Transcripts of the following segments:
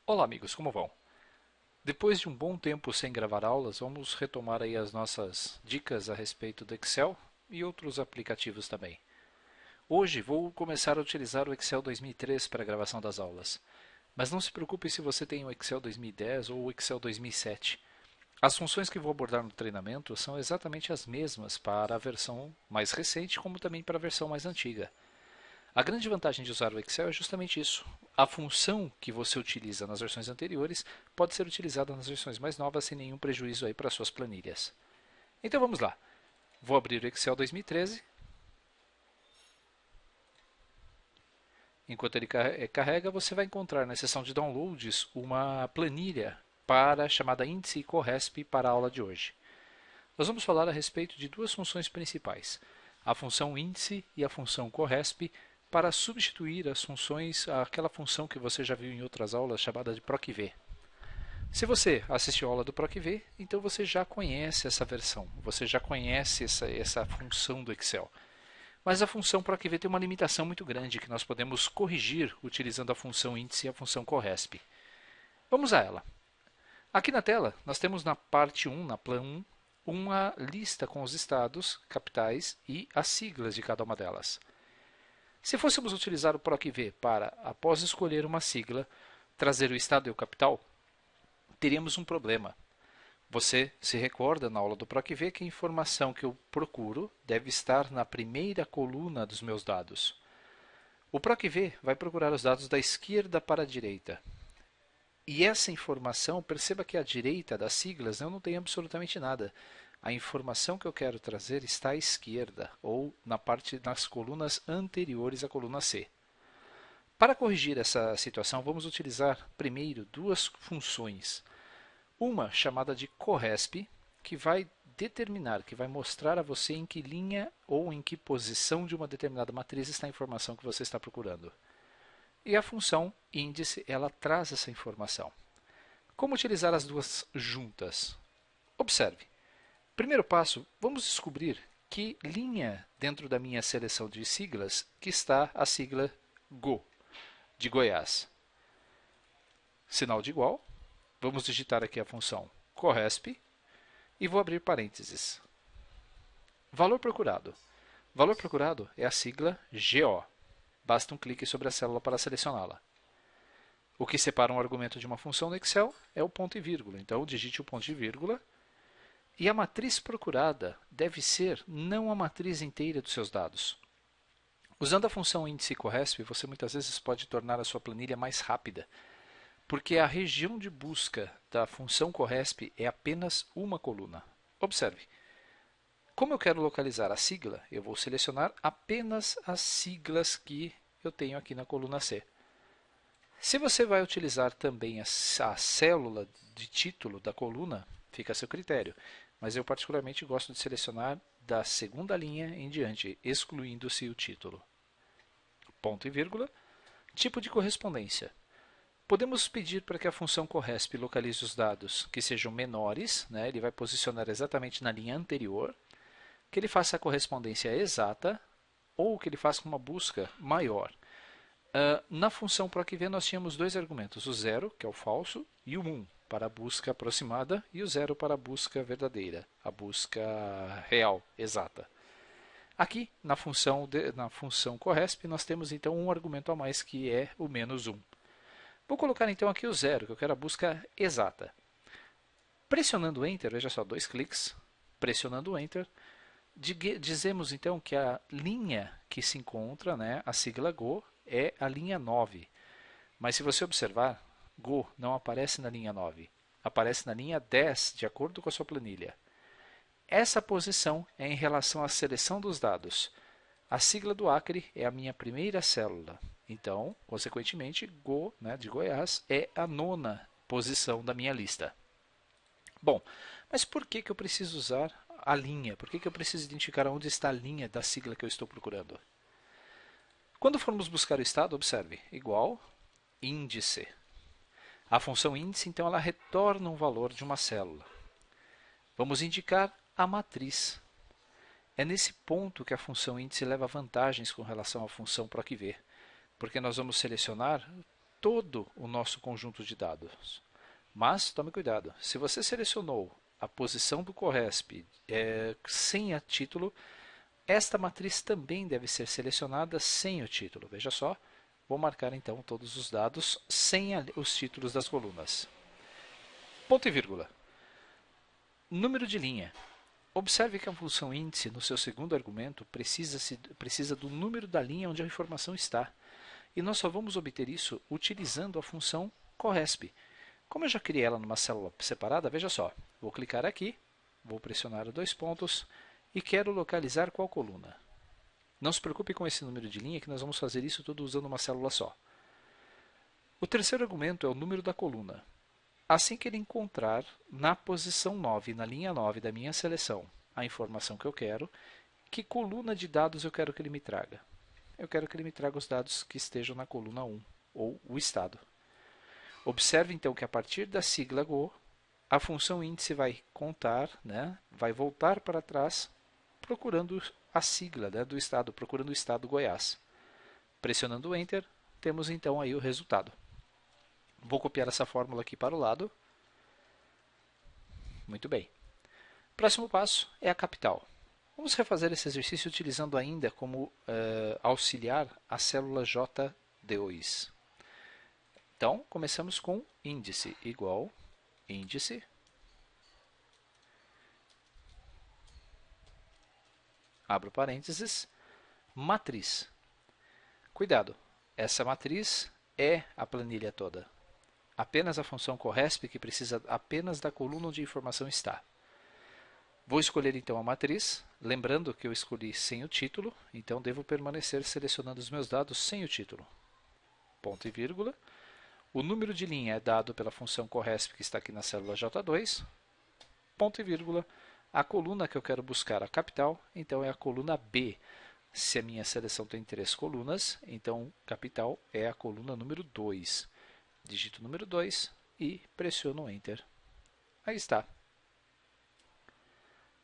Olá amigos, como vão? Depois de um bom tempo sem gravar aulas, vamos retomar aí as nossas dicas a respeito do Excel e outros aplicativos também. Hoje vou começar a utilizar o Excel 2003 para a gravação das aulas. Mas não se preocupe se você tem o Excel 2010 ou o Excel 2007. As funções que vou abordar no treinamento são exatamente as mesmas para a versão mais recente, como também para a versão mais antiga. A grande vantagem de usar o Excel é justamente isso. A função que você utiliza nas versões anteriores pode ser utilizada nas versões mais novas sem nenhum prejuízo aí para suas planilhas. Então vamos lá. Vou abrir o Excel 2013. Enquanto ele carrega, você vai encontrar na seção de downloads uma planilha para a chamada índice e Corresp para a aula de hoje. Nós vamos falar a respeito de duas funções principais, a função índice e a função Corresp, para substituir as funções, aquela função que você já viu em outras aulas chamada de PROC-V. Se você assistiu a aula do PROC-V, então você já conhece essa versão, você já conhece essa função do Excel. Mas a função PROC-V tem uma limitação muito grande que nós podemos corrigir utilizando a função índice e a função Corresp. Vamos a ela. Aqui na tela, nós temos na parte 1, na plan 1, uma lista com os estados, capitais e as siglas de cada uma delas. Se fôssemos utilizar o PROC-V para, após escolher uma sigla, trazer o estado e o capital, teríamos um problema. Você se recorda na aula do PROC-V que a informação que eu procuro deve estar na primeira coluna dos meus dados. O PROC-V vai procurar os dados da esquerda para a direita. E essa informação, perceba que à direita das siglas eu não tenho absolutamente nada. A informação que eu quero trazer está à esquerda, ou nas colunas anteriores à coluna C. Para corrigir essa situação, vamos utilizar primeiro duas funções. Uma chamada de Corresp, que vai determinar, que vai mostrar a você em que linha ou em que posição de uma determinada matriz está a informação que você está procurando. E a função índice, ela traz essa informação. Como utilizar as duas juntas? Observe. Primeiro passo, vamos descobrir que linha dentro da minha seleção de siglas que está a sigla GO, de Goiás. Sinal de igual, vamos digitar aqui a função Corresp e vou abrir parênteses. Valor procurado. Valor procurado é a sigla GO. Basta um clique sobre a célula para selecioná-la. O que separa um argumento de uma função no Excel é o ponto e vírgula. Então, digite o ponto e vírgula. E a matriz procurada deve ser não a matriz inteira dos seus dados. Usando a função índice Corresp, você muitas vezes pode tornar a sua planilha mais rápida, porque a região de busca da função Corresp é apenas uma coluna. Observe. Como eu quero localizar a sigla, eu vou selecionar apenas as siglas que eu tenho aqui na coluna C. Se você vai utilizar também a célula de título da coluna, fica a seu critério, mas eu particularmente gosto de selecionar da segunda linha em diante, excluindo-se o título. Ponto e vírgula. Tipo de correspondência. Podemos pedir para que a função Corresp localize os dados que sejam menores, né? Ele vai posicionar exatamente na linha anterior, que ele faça a correspondência exata ou que ele faça uma busca maior. Na função PROC-V nós tínhamos dois argumentos, o 0, que é o falso, e o 1, para a busca aproximada, e o 0 para a busca verdadeira, a busca real, exata. Aqui, na função Corresp, nós temos então um argumento a mais, que é o menos 1. Vou colocar então aqui o 0, que eu quero a busca exata. Pressionando Enter, veja só, dois cliques, pressionando Enter, dizemos então que a linha que se encontra, né, a sigla Go, é a linha 9. Mas se você observar, Go não aparece na linha 9, aparece na linha 10, de acordo com a sua planilha. Essa posição é em relação à seleção dos dados. A sigla do Acre é a minha primeira célula. Então, consequentemente, Go, né, de Goiás, é a nona posição da minha lista. Bom, mas por que eu preciso usar a linha? Por que eu preciso identificar onde está a linha da sigla que eu estou procurando? Quando formos buscar o estado, observe, igual índice. A função índice, então, ela retorna um valor de uma célula. Vamos indicar a matriz. É nesse ponto que a função índice leva vantagens com relação à função PROC-V, porque nós vamos selecionar todo o nosso conjunto de dados. Mas tome cuidado, se você selecionou a posição do CORRESP sem a título, esta matriz também deve ser selecionada sem o título. Veja só, vou marcar então todos os dados sem os títulos das colunas. Ponto e vírgula. Número de linha. Observe que a função índice, no seu segundo argumento, precisa do número da linha onde a informação está. E nós só vamos obter isso utilizando a função CORRESP. Como eu já criei ela numa célula separada, veja só, vou clicar aqui, vou pressionar os 2 pontos e quero localizar qual coluna. Não se preocupe com esse número de linha, que nós vamos fazer isso tudo usando uma célula só. O terceiro argumento é o número da coluna. Assim que ele encontrar na posição 9, na linha 9 da minha seleção, a informação que eu quero, que coluna de dados eu quero que ele me traga? Eu quero que ele me traga os dados que estejam na coluna 1, ou o estado. Observe então que a partir da sigla Go, a função índice vai contar, vai voltar para trás, procurando a sigla do estado, procurando o estado Goiás. Pressionando o Enter, temos então aí o resultado. Vou copiar essa fórmula aqui para o lado. Muito bem. Próximo passo é a capital. Vamos refazer esse exercício utilizando ainda como auxiliar a célula J2. Então, começamos com índice igual índice abro parênteses, matriz. Cuidado, essa matriz é a planilha toda. Apenas a função CORRESP, que precisa apenas da coluna onde a informação está. Vou escolher então a matriz, lembrando que eu escolhi sem o título, então devo permanecer selecionando os meus dados sem o título. Ponto e vírgula. O número de linha é dado pela função CORRESP, que está aqui na célula J2. Ponto e vírgula. A coluna que eu quero buscar, a capital, então é a coluna B. Se a minha seleção tem 3 colunas, então capital é a coluna número 2. Digito o número 2 e pressiono Enter. Aí está.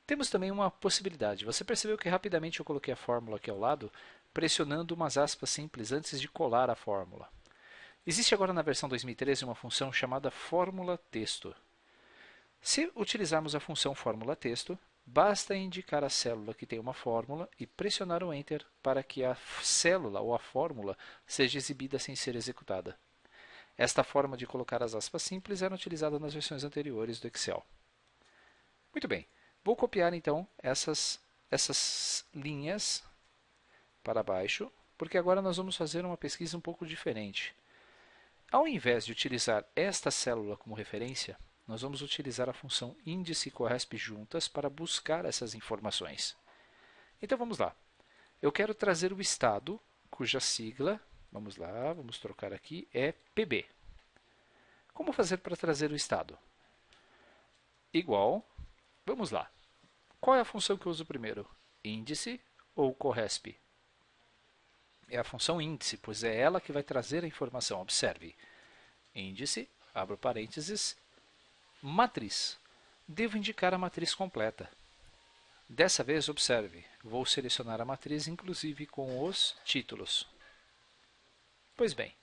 Temos também uma possibilidade. Você percebeu que rapidamente eu coloquei a fórmula aqui ao lado, pressionando umas aspas simples antes de colar a fórmula. Existe agora na versão 2013 uma função chamada fórmula texto. Se utilizarmos a função fórmula texto, basta indicar a célula que tem uma fórmula e pressionar o Enter para que a célula ou a fórmula seja exibida sem ser executada. Esta forma de colocar as aspas simples era utilizada nas versões anteriores do Excel. Muito bem, vou copiar então essas linhas para baixo, porque agora nós vamos fazer uma pesquisa um pouco diferente. Ao invés de utilizar esta célula como referência, nós vamos utilizar a função índice e CORRESP juntas para buscar essas informações. Então vamos lá. Eu quero trazer o estado, cuja sigla, vamos lá, vamos trocar aqui, é PB. Como fazer para trazer o estado? Igual, vamos lá. Qual é a função que eu uso primeiro? Índice ou CORRESP? É a função índice, pois é ela que vai trazer a informação. Observe. Índice, abro parênteses, matriz. Devo indicar a matriz completa. Dessa vez, observe, vou selecionar a matriz inclusive com os títulos. Pois bem,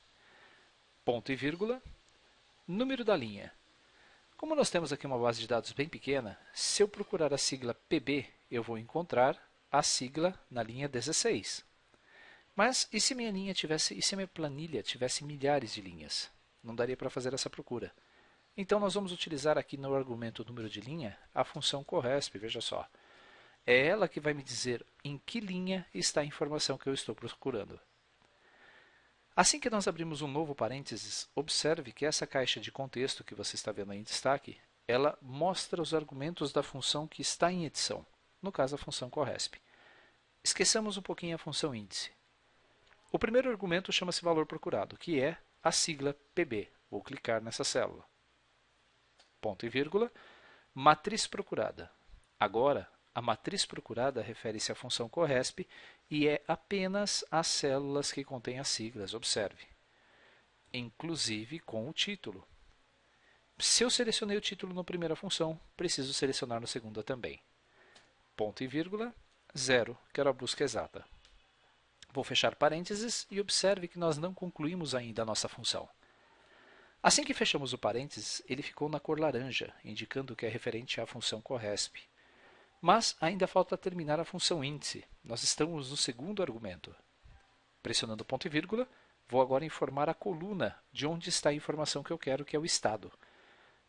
ponto e vírgula, número da linha. Como nós temos aqui uma base de dados bem pequena, se eu procurar a sigla PB, eu vou encontrar a sigla na linha 16. Mas e se minha planilha tivesse milhares de linhas? Não daria para fazer essa procura. Então nós vamos utilizar aqui no argumento número de linha a função CORRESP, veja só. É ela que vai me dizer em que linha está a informação que eu estou procurando. Assim que nós abrimos um novo parênteses, observe que essa caixa de contexto que você está vendo aí em destaque, ela mostra os argumentos da função que está em edição, no caso a função CORRESP. Esqueçamos um pouquinho a função índice. O primeiro argumento chama-se valor procurado, que é a sigla PB. Vou clicar nessa célula. Ponto e vírgula, matriz procurada. Agora, a matriz procurada refere-se à função CORRESP e é apenas as células que contêm as siglas, observe. Inclusive com o título. Se eu selecionei o título na primeira função, preciso selecionar na segunda também. Ponto e vírgula, 0, quero a busca exata. Vou fechar parênteses e observe que nós não concluímos ainda a nossa função. Assim que fechamos o parênteses, ele ficou na cor laranja, indicando que é referente à função corresp. Mas ainda falta terminar a função índice. Nós estamos no segundo argumento. Pressionando ponto e vírgula, vou agora informar a coluna de onde está a informação que eu quero, que é o estado.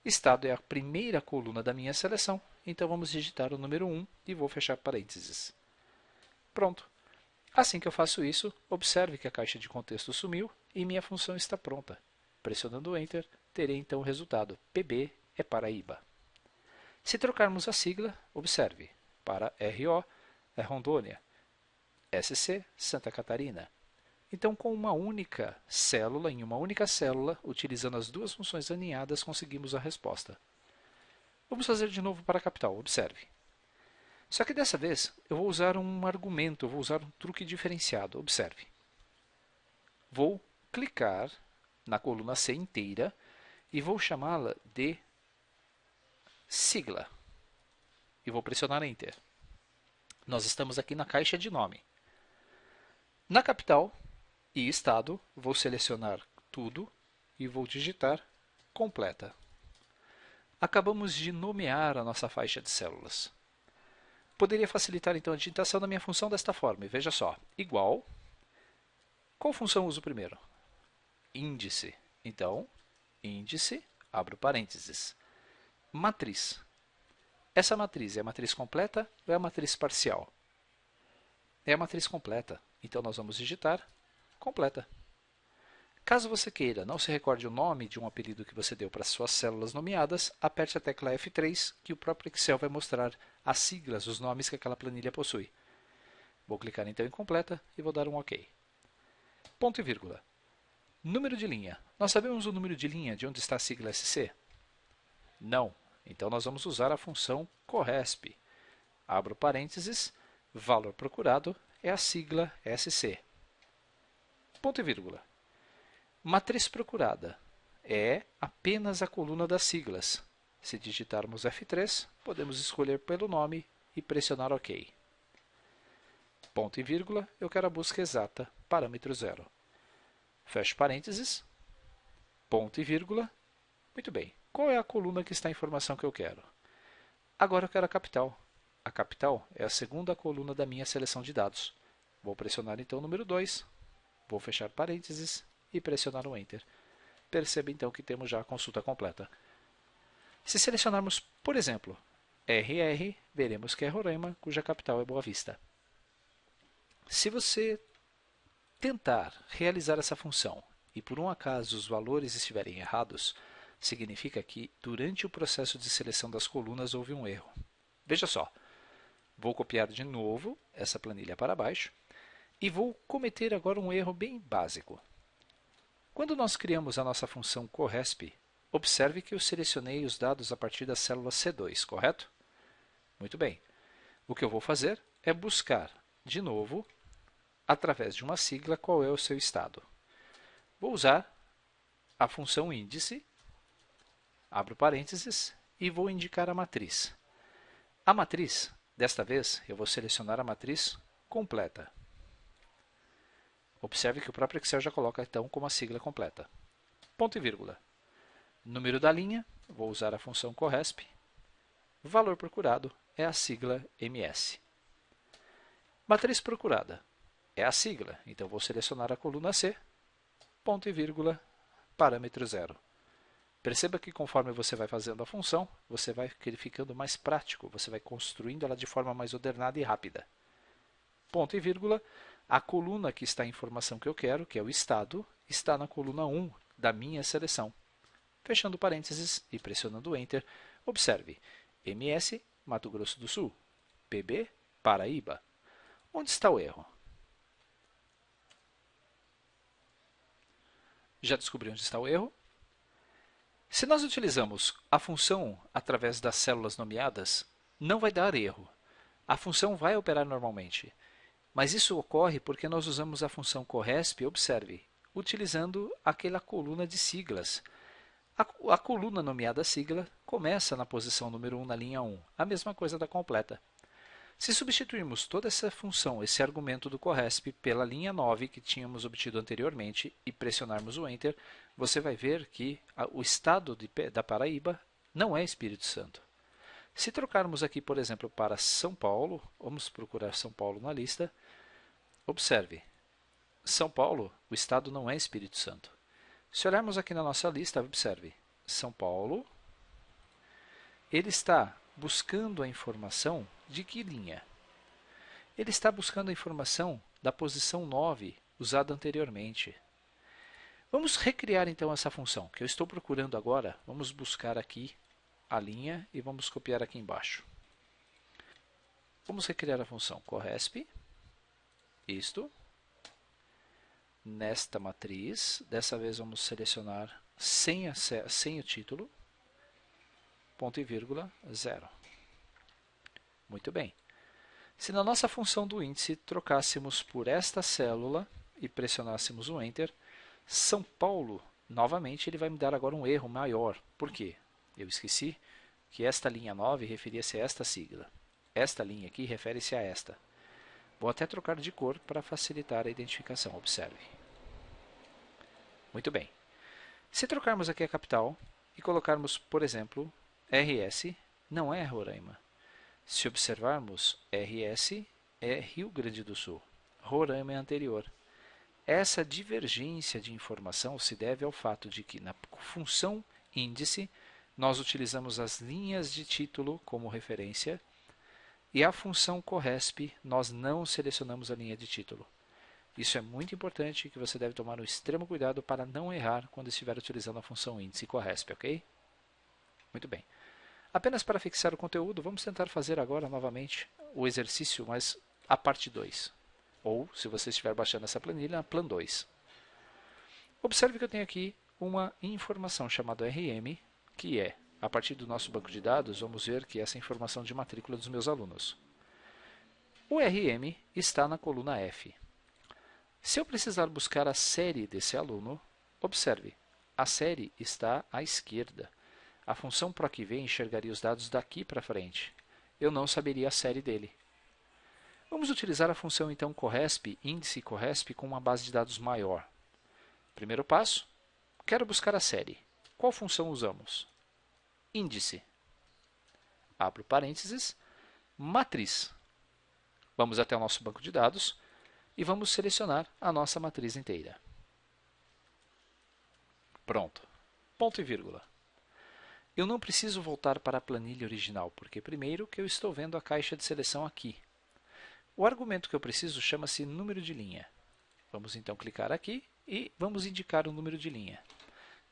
Estado é a primeira coluna da minha seleção, então vamos digitar o número 1 e vou fechar parênteses. Pronto. Assim que eu faço isso, observe que a caixa de contexto sumiu e minha função está pronta. Pressionando Enter, terei então o resultado. PB é Paraíba. Se trocarmos a sigla, observe. Para RO é Rondônia. SC, Santa Catarina. Então, com uma única célula, em uma única célula, utilizando as duas funções alinhadas, conseguimos a resposta. Vamos fazer de novo para a capital, observe. Só que dessa vez eu vou usar um argumento, eu vou usar um truque diferenciado, observe. Vou clicar na coluna C inteira e vou chamá-la de sigla. E vou pressionar Enter. Nós estamos aqui na caixa de nome. Na capital e estado, vou selecionar tudo e vou digitar completa. Acabamos de nomear a nossa faixa de células. Poderia facilitar então a digitação da minha função desta forma. E veja só, igual. Qual função uso primeiro? Índice. Então, índice, abro parênteses. Matriz. Essa matriz é a matriz completa ou é a matriz parcial? É a matriz completa. Então, nós vamos digitar completa. Caso você queira, não se recorde o nome de um apelido que você deu para suas células nomeadas, aperte a tecla F3, que o próprio Excel vai mostrar as siglas, os nomes que aquela planilha possui. Vou clicar então em completa e vou dar um OK. Ponto e vírgula. Número de linha. Nós sabemos o número de linha de onde está a sigla SC? Não. Então, nós vamos usar a função corresp. Abro parênteses, valor procurado é a sigla SC. Ponto e vírgula. Matriz procurada é apenas a coluna das siglas. Se digitarmos F3, podemos escolher pelo nome e pressionar OK. Ponto e vírgula, eu quero a busca exata, parâmetro 0. Fecho parênteses, ponto e vírgula. Muito bem. Qual é a coluna que está a informação que eu quero? Agora eu quero a capital. A capital é a segunda coluna da minha seleção de dados. Vou pressionar então o número 2. Vou fechar parênteses e pressionar o Enter. Perceba então que temos já a consulta completa. Se selecionarmos, por exemplo, RR, veremos que é Roraima, cuja capital é Boa Vista. Se você tentar realizar essa função e por um acaso os valores estiverem errados, significa que durante o processo de seleção das colunas houve um erro. Veja só, vou copiar de novo essa planilha para baixo e vou cometer agora um erro bem básico. Quando nós criamos a nossa função corresp, observe que eu selecionei os dados a partir da célula C2, correto? Muito bem. O que eu vou fazer é buscar, de novo, através de uma sigla, qual é o seu estado. Vou usar a função índice, abro parênteses, e vou indicar a matriz. A matriz, desta vez, eu vou selecionar a matriz completa. Observe que o próprio Excel já coloca então como a sigla completa. Ponto e vírgula. Número da linha, vou usar a função corresp. Valor procurado é a sigla MS. Matriz procurada é a sigla, então vou selecionar a coluna C, ponto e vírgula, parâmetro 0. Perceba que conforme você vai fazendo a função, você vai ficando mais prático, você vai construindo ela de forma mais ordenada e rápida. Ponto e vírgula, a coluna que está a informação que eu quero, que é o estado, está na coluna 1 da minha seleção. Fechando parênteses e pressionando Enter, observe, MS, Mato Grosso do Sul, PB, Paraíba. Onde está o erro? Já descobri onde está o erro? Se nós utilizamos a função através das células nomeadas, não vai dar erro. A função vai operar normalmente. Mas isso ocorre porque nós usamos a função corresp, observe, utilizando aquela coluna de siglas. A coluna nomeada sigla começa na posição número 1 na linha 1, a mesma coisa da completa. Se substituirmos toda essa função, esse argumento do corresp, pela linha 9 que tínhamos obtido anteriormente e pressionarmos o Enter, você vai ver que o estado da Paraíba não é Espírito Santo. Se trocarmos aqui, por exemplo, para São Paulo, vamos procurar São Paulo na lista, observe, São Paulo, o estado não é Espírito Santo. Se olharmos aqui na nossa lista, observe, São Paulo, ele está buscando a informação de que linha? Ele está buscando a informação da posição 9, usada anteriormente. Vamos recriar então essa função, que eu estou procurando agora. Vamos buscar aqui a linha e vamos copiar aqui embaixo. Vamos recriar a função corresp, isto, nesta matriz. Dessa vez vamos selecionar sem o título, ponto e vírgula, 0. Muito bem. Se na nossa função do índice trocássemos por esta célula e pressionássemos o Enter, São Paulo, novamente, ele vai me dar agora um erro maior. Por quê? Eu esqueci que esta linha 9 referia-se a esta sigla. Esta linha aqui refere-se a esta. Vou até trocar de cor para facilitar a identificação. Observe. Muito bem. Se trocarmos aqui a capital e colocarmos, por exemplo, RS, não é Roraima. Se observarmos, RS é Rio Grande do Sul. Roraima é anterior. Essa divergência de informação se deve ao fato de que na função índice nós utilizamos as linhas de título como referência e a função corresp nós não selecionamos a linha de título. Isso é muito importante que você deve tomar um extremo cuidado para não errar quando estiver utilizando a função índice corresp, ok? Muito bem. Apenas para fixar o conteúdo, vamos tentar fazer agora novamente o exercício, mas a parte 2. Ou, se você estiver baixando essa planilha, a plan 2. Observe que eu tenho aqui uma informação chamada RM, que é, a partir do nosso banco de dados, vamos ver que é essa informação de matrícula dos meus alunos. O RM está na coluna F. Se eu precisar buscar a série desse aluno, observe, a série está à esquerda. A função PROC-V enxergaria os dados daqui para frente. Eu não saberia a série dele. Vamos utilizar a função então corresp, índice corresp, com uma base de dados maior. Primeiro passo, quero buscar a série. Qual função usamos? Índice. Abro parênteses, matriz. Vamos até o nosso banco de dados e vamos selecionar a nossa matriz inteira. Pronto. Ponto e vírgula. Eu não preciso voltar para a planilha original, porque primeiro que eu estou vendo a caixa de seleção aqui. O argumento que eu preciso chama-se número de linha. Vamos então clicar aqui e vamos indicar o número de linha.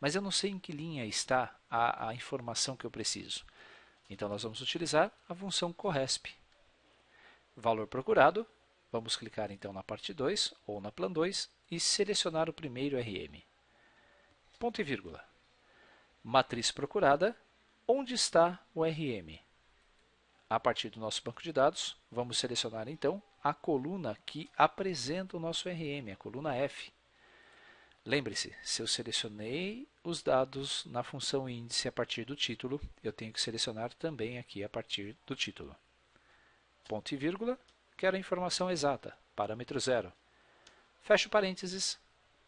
Mas eu não sei em que linha está a informação que eu preciso. Então nós vamos utilizar a função corresp. Valor procurado, vamos clicar então na parte 2 ou na plan 2 e selecionar o primeiro RM. Ponto e vírgula. Matriz procurada, onde está o RM? A partir do nosso banco de dados, vamos selecionar então a coluna que apresenta o nosso RM, a coluna F. Lembre-se, se eu selecionei os dados na função índice a partir do título, eu tenho que selecionar também aqui a partir do título. Ponto e vírgula, quero a informação exata, parâmetro 0. Fecho parênteses,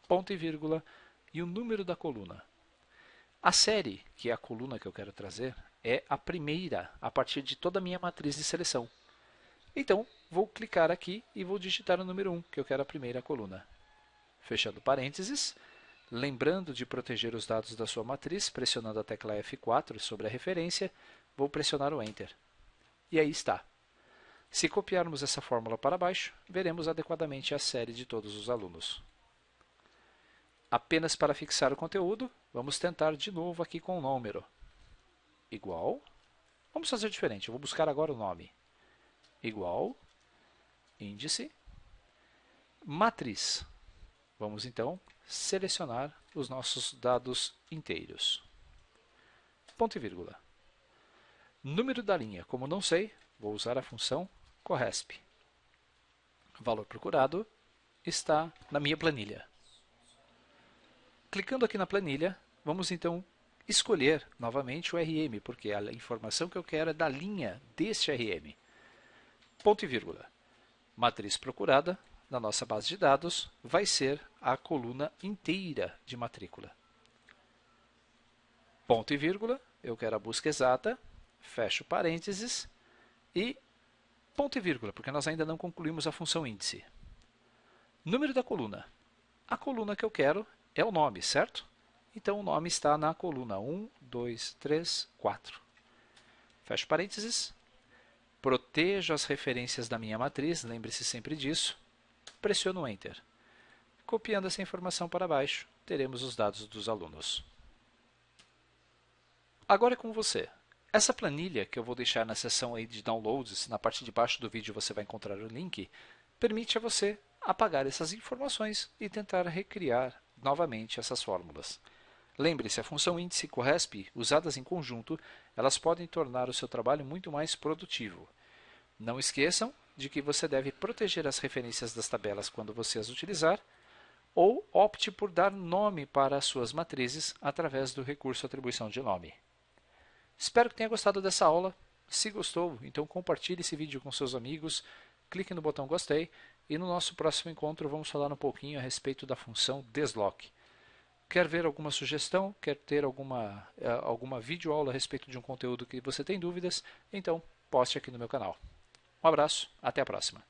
ponto e vírgula e o número da coluna. A série, que é a coluna que eu quero trazer, é a primeira a partir de toda a minha matriz de seleção. Então, vou clicar aqui e vou digitar o número 1, que eu quero a primeira coluna. Fechando parênteses, lembrando de proteger os dados da sua matriz, pressionando a tecla F4 sobre a referência, vou pressionar o Enter. E aí está. Se copiarmos essa fórmula para baixo, veremos adequadamente a série de todos os alunos. Apenas para fixar o conteúdo, vamos tentar de novo aqui com o número. Igual. Vamos fazer diferente, eu vou buscar agora o nome. Igual, índice, matriz. Vamos então selecionar os nossos dados inteiros. Ponto e vírgula. Número da linha, como não sei, vou usar a função corresp. Valor procurado está na minha planilha. Clicando aqui na planilha, vamos então escolher novamente o RM, porque a informação que eu quero é da linha deste RM. Ponto e vírgula. Matriz procurada, na nossa base de dados, vai ser a coluna inteira de matrícula. ponto e vírgula, eu quero a busca exata, fecho parênteses e ponto e vírgula, porque nós ainda não concluímos a função índice. Número da coluna. A coluna que eu quero é o nome, certo? Então o nome está na coluna 1, 2, 3, 4. Fecho parênteses. Protejo as referências da minha matriz, lembre-se sempre disso. Pressiono Enter. Copiando essa informação para baixo, teremos os dados dos alunos. Agora é com você. Essa planilha que eu vou deixar na seção aí de downloads, na parte de baixo do vídeo você vai encontrar o link, permite a você apagar essas informações e tentar recriar novamente essas fórmulas. Lembre-se, a função índice e corresp, usadas em conjunto, elas podem tornar o seu trabalho muito mais produtivo. Não esqueçam de que você deve proteger as referências das tabelas quando você as utilizar, ou opte por dar nome para as suas matrizes através do recurso atribuição de nome. Espero que tenha gostado dessa aula. Se gostou, então compartilhe esse vídeo com seus amigos, clique no botão gostei e no nosso próximo encontro vamos falar um pouquinho a respeito da função desloc. Quer ver alguma sugestão? Quer ter alguma videoaula a respeito de um conteúdo que você tem dúvidas? Então, poste aqui no meu canal. Um abraço, até a próxima.